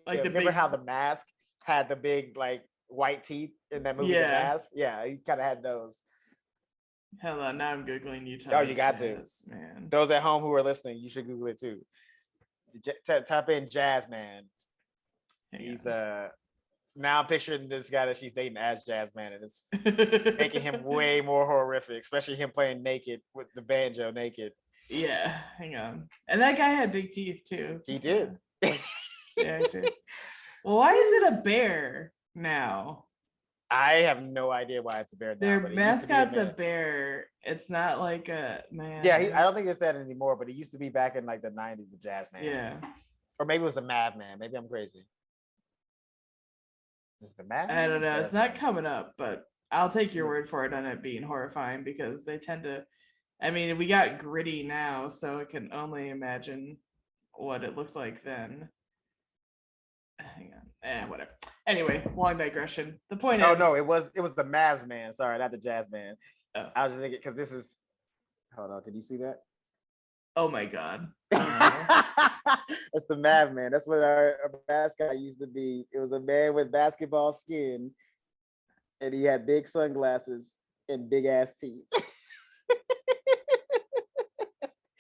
Remember how the Mask had the big like white teeth in that movie, The Mask? Yeah, he kind of had those. Hell on, now I'm Googling Utah. Oh, you got to. Man. Those at home who are listening, you should Google it too. Type in Jazz Man. He's now I'm picturing this guy that she's dating as Jazz Man, and it's making him way more horrific, especially him playing naked with the banjo naked. Yeah, hang on. And that guy had big teeth too. He did. Yeah, sure. Well, why is it a bear now? I have no idea why it's a bear now. Their mascot's a bear. It's not like a man. Yeah, I don't think it's that anymore, but it used to be back in like the 90s, the Jazz Man. Yeah. Or maybe it was the Mad Man. Maybe I'm crazy. Is the Mad Man? I don't know. It's not coming up, but I'll take your word for it on it being horrifying because they tend to. I mean, we got Gritty now, so I can only imagine what it looked like then. Hang on. Whatever. Anyway, long digression. The point is. Oh no, it was the Mavs Man. Sorry, not the Jazz Man. Oh. I was just thinking because this is. Hold on, can you see that? Oh my god. That's the Mav Man. That's what our mascot used to be. It was a man with basketball skin, and he had big sunglasses and big ass teeth.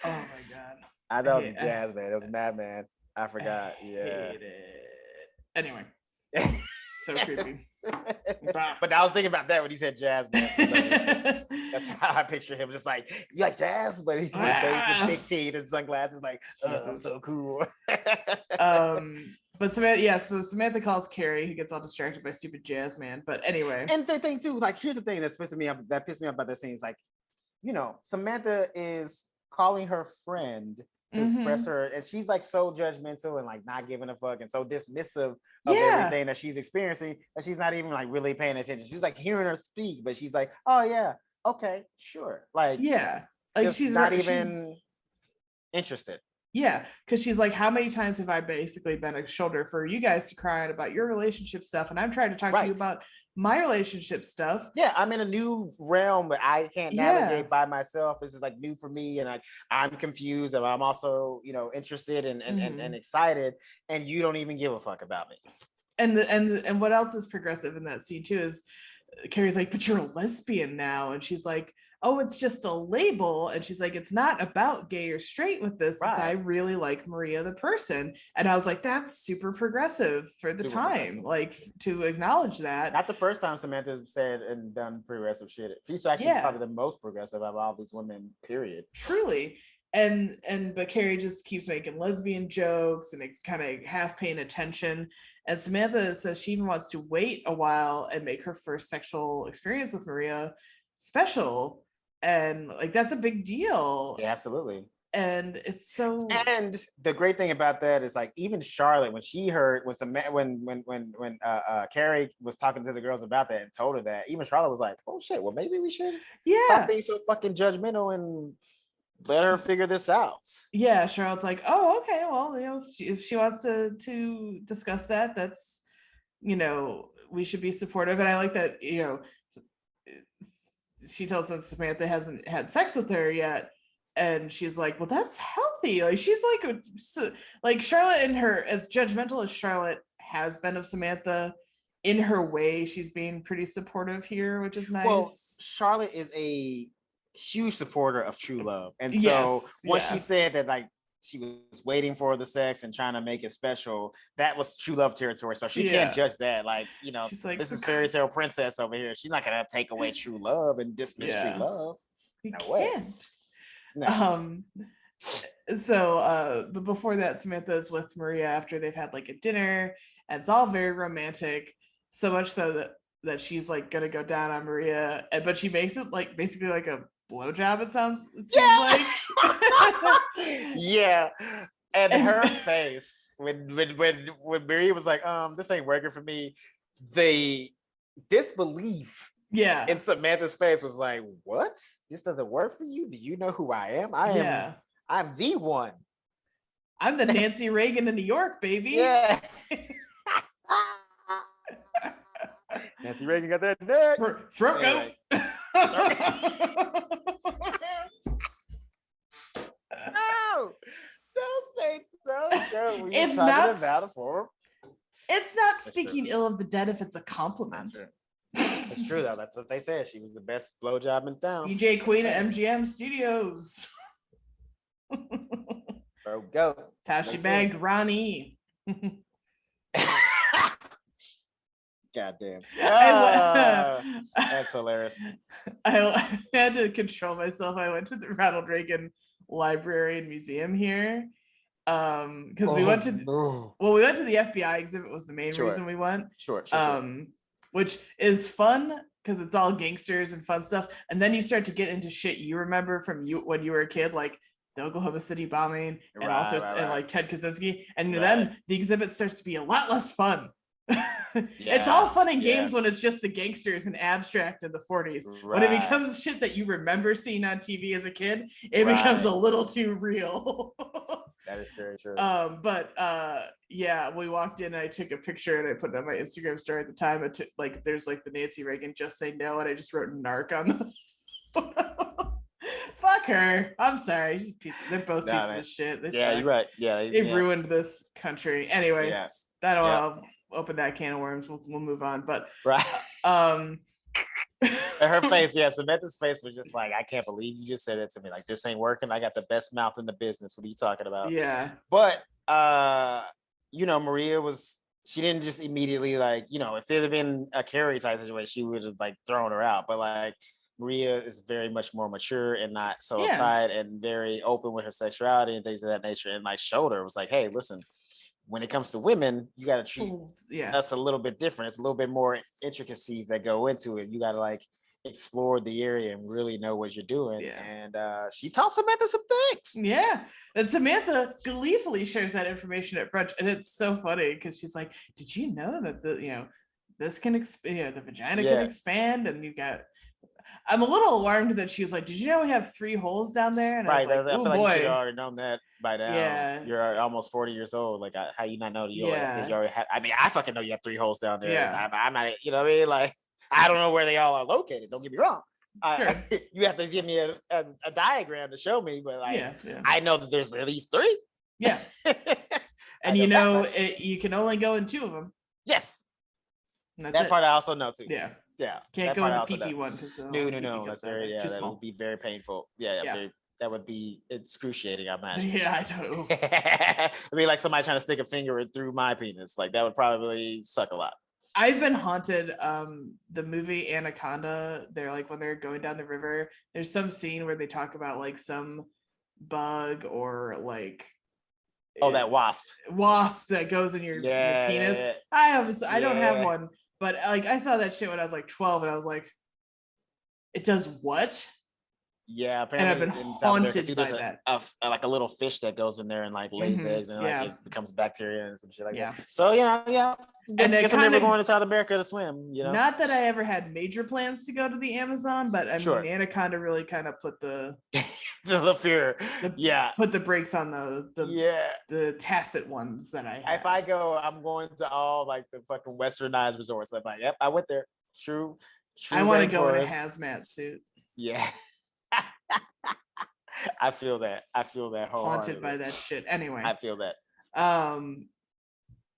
Oh my god. I thought it was Jazz Man. It was Mad Man. I forgot. Yeah. Hate it. Anyway. So creepy. But I was thinking about that when he said Jazz Man. That's how I picture him, just like, you like jazz? But he's with big teeth and sunglasses, like, I'm so cool. But Samantha, so Samantha calls Carrie, who gets all distracted by stupid Jazz Man. But anyway. And the thing too, like, here's the thing that pissed me off about this scene is like, Samantha is calling her friend to express her, and she's like so judgmental and like not giving a fuck and so dismissive of everything that she's experiencing that she's not even like really paying attention. She's like hearing her speak, but she's like, oh yeah, okay, sure. Like, like she's not even interested. Yeah, because she's like, how many times have I basically been a shoulder for you guys to cry out about your relationship stuff, and I'm trying to talk to you about my relationship stuff. Yeah, I'm in a new realm that I can't navigate by myself. This is like new for me, and I'm confused, and I'm also, you know, interested and excited, and you don't even give a fuck about me. And what else is progressive in that scene too is Carrie's like, but you're a lesbian now, and she's like, oh, it's just a label, and she's like, it's not about gay or straight with this. Right. I really like Maria the person, and I was like, that's super progressive for the time, like to acknowledge that. Not the first time Samantha said and done progressive shit. She's actually probably the most progressive of all these women, period. Truly. But Carrie just keeps making lesbian jokes and it kind of half paying attention. And Samantha says she even wants to wait a while and make her first sexual experience with Maria special. And like, that's a big deal. Yeah, absolutely. And it's so. And the great thing about that is like, even Charlotte, when she heard when Carrie was talking to the girls about that and told her that, even Charlotte was like, oh shit, well maybe we should stop being so fucking judgmental and let her figure this out. Yeah, Charlotte's like, oh, okay, well, you know, if she wants to discuss that, that's, you know, we should be supportive. And I like that, you know, she tells us Samantha hasn't had sex with her yet, and she's like, well, that's healthy. Like, she's like Charlotte, and her, as judgmental as Charlotte has been of Samantha, in her way, she's being pretty supportive here, which is nice. Well, Charlotte is a huge supporter of true love, and so when she said that, like, she was waiting for the sex and trying to make it special, that was true love territory, so she can't judge that. Like, you know, like, this is fairy tale princess over here, she's not gonna take away true love and dismiss true love. You can't. No. So but before that, Samantha's with Maria after they've had like a dinner, and it's all very romantic, so much so that she's like gonna go down on Maria, but she makes it like basically like a blowjob. It seems like. Yeah, and her face when Maria was like, this ain't working for me, the disbelief in Samantha's face was like, what? This doesn't work for you? Do you know who I am? I'm the one. I'm the Nancy Reagan in New York, baby. Yeah. Nancy Reagan got that neck. Throat goat. No, don't say throat goat. It's not It's not speaking ill of the dead if it's a compliment. It's true though. That's what they said. She was the best blowjob in town. DJ Queen at MGM Studios. Throat goat. That's how she bagged Ronnie. Goddamn. That's hilarious. I had to control myself. I went to the Ronald Reagan Library and Museum here. Because we went to the FBI exhibit was the main reason we went. Sure. Which is fun because it's all gangsters and fun stuff. And then you start to get into shit you remember from when you were a kid, like the Oklahoma City bombing and and like Ted Kaczynski. And then the exhibit starts to be a lot less fun. It's all fun and games when it's just the gangsters and abstract in the 40s. When it becomes shit that you remember seeing on TV as a kid, it becomes a little too real. That is very true. We walked in and I took a picture and I put it on my Instagram story at the time. Like there's like the Nancy Reagan just say no, and I just wrote narc on the photo. Fuck her. I'm sorry. They're both pieces of shit. You're right. Yeah, they ruined this country. Anyways, I don't know. Open that can of worms. We'll move on. But her face, Samantha's face was just like, I can't believe you just said that to me. Like, this ain't working. I got the best mouth in the business. What are you talking about? Yeah. But you know, Maria she didn't just immediately, like, you know, if there had been a Carrie type situation, she would have like thrown her out. But like, Maria is very much more mature and not so uptight and very open with her sexuality and things of that nature. And like showed her, was like, hey, listen, when it comes to women, you got to treat us a little bit different. It's a little bit more intricacies that go into it. You got to like explore the area and really know what you're doing. Yeah. And she taught Samantha some things. Yeah. And Samantha gleefully shares that information at brunch. And it's so funny because she's like, did you know that this can expand, the vagina can expand, and you got. I'm a little alarmed that she was like, "Did you know we have 3 holes down there?" And right. I was like, I "Oh feel like you should boy." have already known that by now. Yeah. You're almost 40 years old. Like, how you not know that you already have? I mean, I fucking know you have 3 holes down there. Yeah. I'm not. You know what I mean? Like, I don't know where they all are located. Don't get me wrong. Sure. You have to give me a diagram to show me, but like, yeah. I know that there's at least 3. Yeah. And you know, you can only go in 2 of them. Yes. That part I also know too. Yeah. Yeah. Can't go in the PP one because no. That's very that would be very painful. Yeah. That would be excruciating, I imagine. Yeah, I know. It'd be like somebody trying to stick a finger through my penis. Like that would probably suck a lot. I've been haunted. The movie Anaconda, they're like when they're going down the river, there's some scene where they talk about like some bug or like that wasp that goes in your penis. Yeah. I don't have one, but like I saw that shit when I was like 12 and I was like, it does what? Yeah, apparently, and I've been haunted by that. Like a little fish that goes in there and like lays eggs and like it becomes bacteria and some shit like that. So and guess I'm never going to South America to swim. You know, not that I ever had major plans to go to the Amazon, but I mean, Anaconda really kind of put the the fear, put the brakes on the tacit ones that I had. If I go, I'm going to all like the fucking westernized resorts. Like, yep, I went there. True. I want to go in a hazmat suit. Yeah. I feel that haunted by that shit. Anyway, I feel that.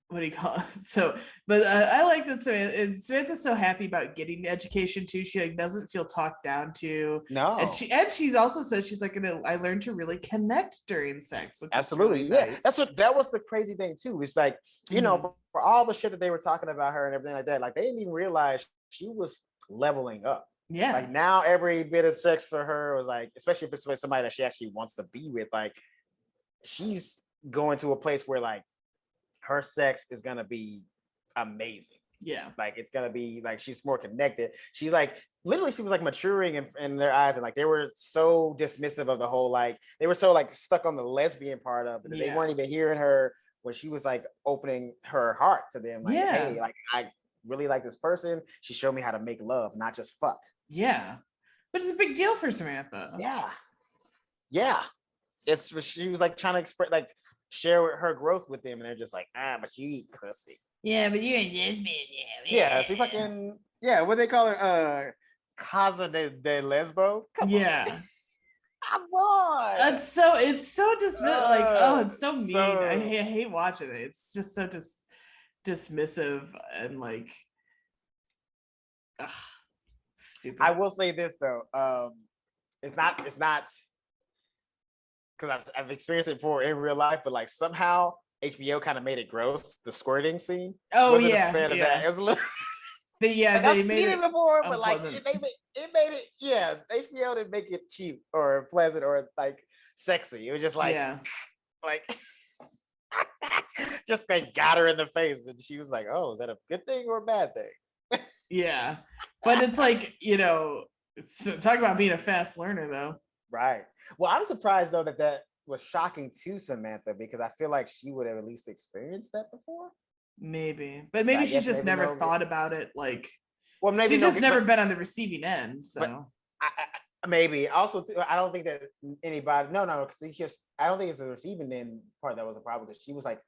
What do you call it? So, but I like that Samantha's so happy about getting the education too. She like doesn't feel talked down to. No, and she's also says she's like I learned to really connect during sex. Which absolutely, is really nice. That was the crazy thing too. It's like you know for all the shit that they were talking about her and everything like that, like they didn't even realize she was leveling up. Yeah. Like now every bit of sex for her was like, especially if it's with somebody that she actually wants to be with, like she's going to a place where like her sex is gonna be amazing. Yeah. Like it's gonna be like she's more connected. She's like literally she was like maturing in their eyes, and like they were so dismissive of the whole like they were so like stuck on the lesbian part of it. They weren't even hearing her when she was like opening her heart to them. Like, hey, like I really like this person. She showed me how to make love, not just fuck. Yeah, which is a big deal for Samantha. Yeah. She was like trying to express, like share her growth with them, and they're just like, but you eat pussy. Yeah, but you're a lesbian. Yeah, she fucking what they call her, Casa de Lesbo. Come on. Come on. It's so dismissive. Like, it's so mean. I hate watching it. It's just so dismissive and like stupid. I will say this though, it's not because I've experienced it before in real life, but like somehow HBO kind of made it gross, the squirting scene. Wasn't a fan of that. It was a little they I've made seen it before, but like unpleasant. it made it HBO didn't make it cheap or pleasant or like sexy. It was just like like just like got her in the face and she was like, oh, is that a good thing or a bad thing? Yeah, but it's like, talk about being a fast learner though. Right. Well, I'm surprised though that was shocking to Samantha, because I feel like she would have at least experienced that before. Maybe, but maybe she's just never thought about it. Like, well, maybe she's just never been on the receiving end. So maybe also too, I don't think that anybody. No, because I don't think it's the receiving end part that was the problem, because she was like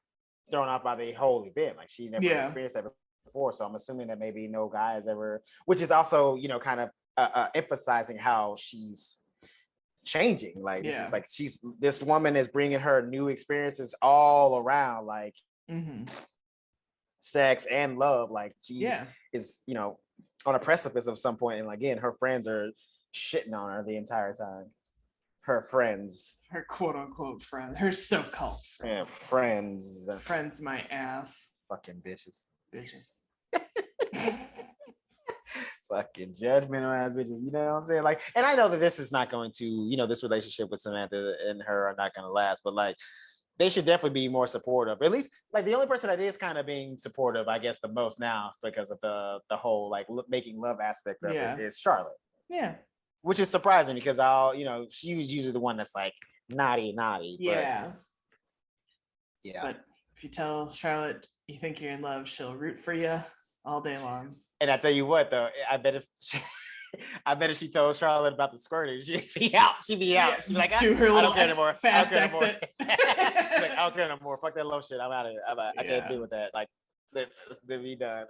thrown off by the whole event. Like she never experienced that before. So I'm assuming that maybe no guy has ever, which is also kind of emphasizing how she's changing. Like this is like this woman is bringing her new experiences all around, like sex and love. Like she is on a precipice of some point, and again her friends are shitting on her the entire time. Her friends, her quote unquote friends, her so-called friends, friends my ass, fucking bitches. Fucking judgmental ass bitches, you know what I'm saying? Like, and I know that this is not going to, this relationship with Samantha and her are not going to last, but like, they should definitely be more supportive. At least, like, the only person that is kind of being supportive, I guess, the most now because of the whole like making love aspect of it is Charlotte. Yeah, which is surprising because she was usually the one that's like naughty. Yeah. But if you tell Charlotte you think you're in love, she'll root for you. all day long. And I tell you what, though, I bet if she told Charlotte about the squirting, she'd be out. She'd be out. She'd be like, do her I little don't care anymore. fast I don't care exit. anymore. She's like, I don't care no more. Fuck that low shit. I'm out of here. I can't deal with that. Like, let's be done.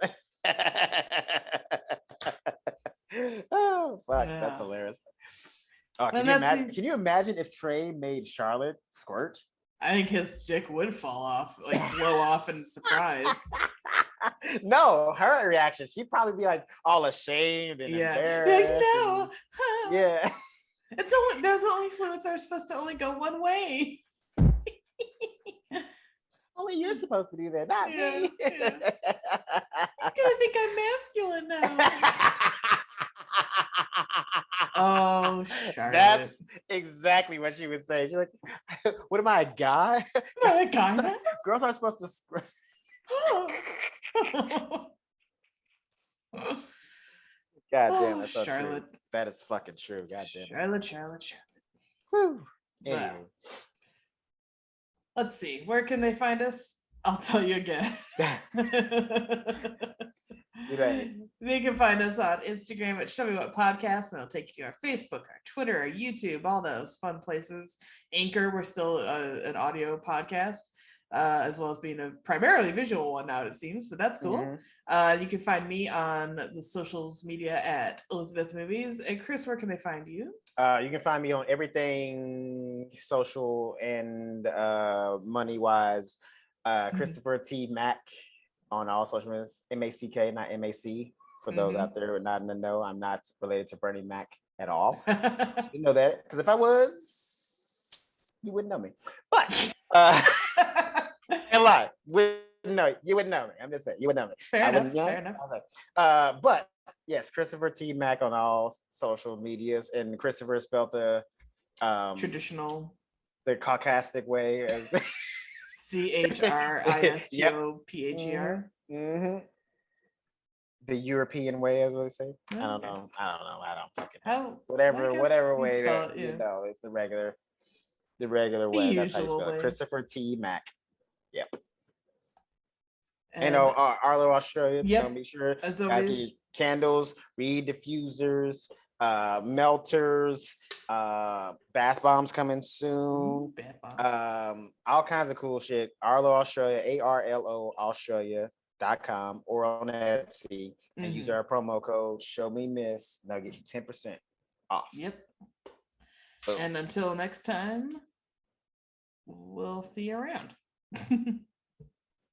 Oh fuck, that's hilarious. Oh, can you imagine if Trey made Charlotte squirt? I think his dick would fall off, like blow off in surprise. No, her reaction, she'd probably be like all ashamed and embarrassed. Like, no. Yeah. It's only there's only fluids that are supposed to only go one way. Only you're supposed to do that, not me. Yeah. He's gonna think I'm masculine now. Oh, Charlotte. That's exactly what she would say. She's like, what am I, a guy? Am I a guy now? Girls aren't supposed to God damn, that's so Charlotte. true. That is fucking true. God damn. Charlotte. Woo. Anyway. Let's see. Where can they find us? I'll tell you again. They can find us on Instagram at Show Me What Podcast, and it'll take you to our Facebook, our Twitter, our YouTube, all those fun places. Anchor, we're still an audio podcast, as well as being a primarily visual one now, it seems, but that's cool. Mm-hmm. You can find me on the socials media at Elizabeth Movies. And Chris, where can they find you? You can find me on everything social and money-wise. Christopher T. Mack on all social media. M-A-C-K, not M-A-C. For those out there who are not in the know, I'm not related to Bernie Mac at all. You know that, because if I was, you wouldn't know me. But and lie, you wouldn't know me. I'm just saying, you wouldn't know me. Fair enough. But yes, Christopher T. Mack on all social medias, and Christopher spelled the traditional, the Caucasic way. CHRISTOPHER. The European way, as they say. Okay. I don't know. I don't fucking know. Whatever way that you know, it's the regular way. That's how you spell it. Christopher T. Mack. Yep. And Arlo, Australia. Yep. Be sure as guys get candles, reed diffusers, melters, bath bombs coming soon. All kinds of cool shit. Arlo Australia, ARLO Australia.com, or on Etsy, and use our promo code Show Me Miss. That'll get you 10% off. Yep. Boom. And until next time, we'll see you around.